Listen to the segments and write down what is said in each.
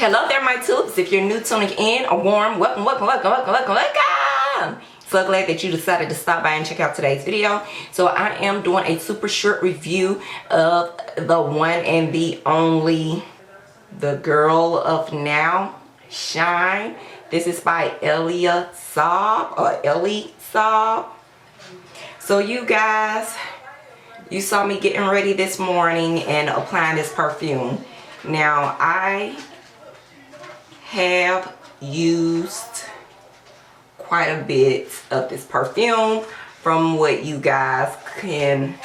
Hello there, my tubes. If you're new tuning in, a warm welcome. So glad that you decided to stop by and check out today's video. So I am doing a super short review of the one and the only, the girl of now, Shine. This is by Elie Saab or Elie Saab. So you guys, you saw me getting ready this morning and applying this perfume. Now I have used quite a bit of this perfume, from what you guys can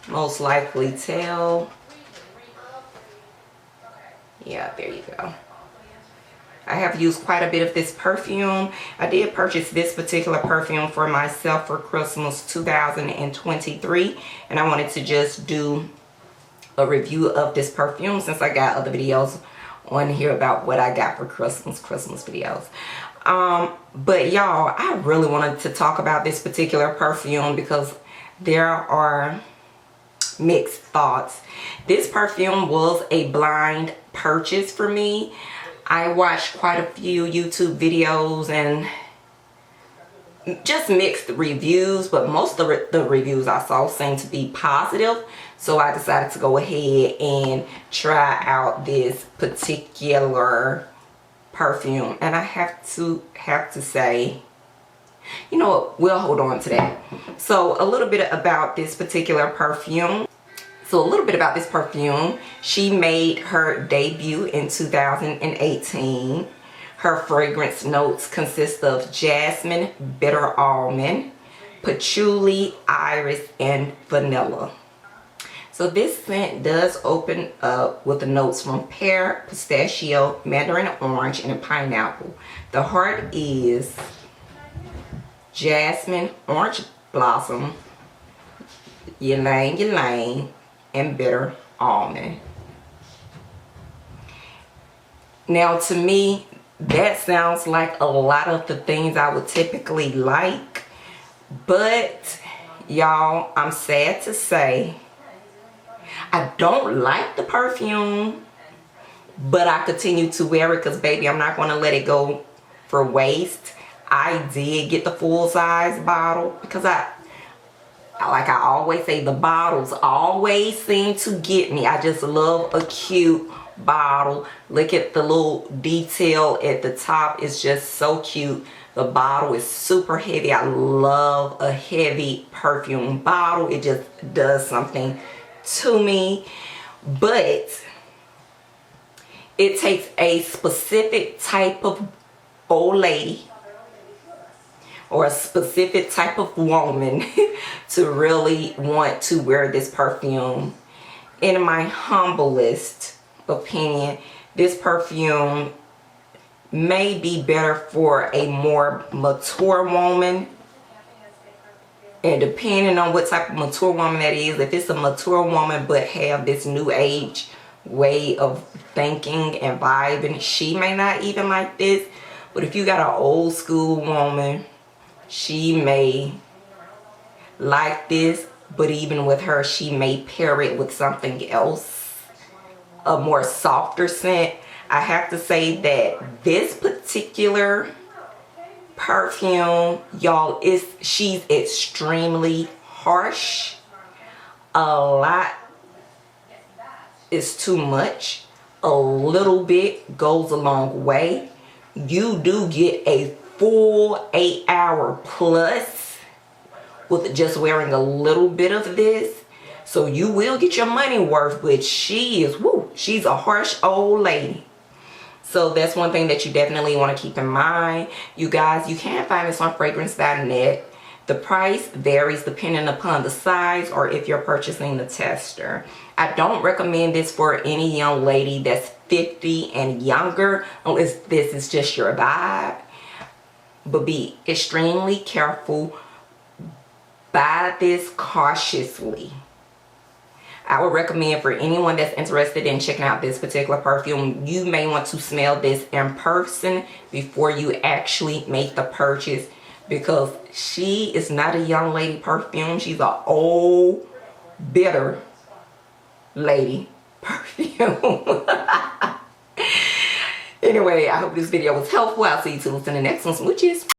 most likely tell. Yeah, there you go. I have used quite a bit of this perfume. I did purchase this particular perfume for myself for Christmas 2023, and I wanted to just do a review of this perfume since I got other videos on here about what I got for Christmas videos. But y'all, I really wanted to talk about this particular perfume because there are mixed thoughts. This perfume was a blind purchase for me. I watched quite a few YouTube videos and just mixed reviews, but most of the reviews I saw seemed to be positive. So I decided to go ahead and try out this particular perfume. And I have to say, you know what, we'll hold on to that. So a little bit about this particular perfume. She made her debut in 2018. Her fragrance notes consist of jasmine, bitter almond, patchouli, iris, and vanilla. So this scent does open up with the notes from pear, pistachio, mandarin orange, and pineapple. The heart is jasmine, orange blossom, ylang ylang, and bitter almond. Now to me, that sounds like a lot of the things I would typically like, but y'all, I'm sad to say I don't like the perfume, but I continue to wear it because baby, I'm not going to let it go for waste. I did get the full size bottle because like I always say, the bottles always seem to get me. I just love a cute bottle. Look at the little detail at the top. It's just so cute. The bottle is super heavy. I love a heavy perfume bottle. It just does something to me. But it takes a specific type of old lady or a specific type of woman to really want to wear this perfume. In my humblest opinion, this perfume may be better for a more mature woman. And depending on what type of mature woman that is, if it's a mature woman but have this new age way of thinking and vibing, she may not even like this. But if you got an old school woman, she may like this. But even with her, she may pair it with something else, a more softer scent. I have to say that this particular perfume, y'all, she's extremely harsh. A lot is too much. A little bit goes a long way. You do get a full 8 hour plus with just wearing a little bit of this. So you will get your money worth, but she's a harsh old lady. So that's one thing that you definitely want to keep in mind. You guys, you can find this on fragrance.net. The price varies depending upon the size or if you're purchasing the tester. I don't recommend this for any young lady that's 50 and younger, unless this is just your vibe. But be extremely careful. Buy this cautiously. I would recommend for anyone that's interested in checking out this particular perfume, you may want to smell this in person before you actually make the purchase, because she is not a young lady perfume. She's an old, bitter lady perfume. Anyway, I hope this video was helpful. I'll see you too in the next one. Smooches.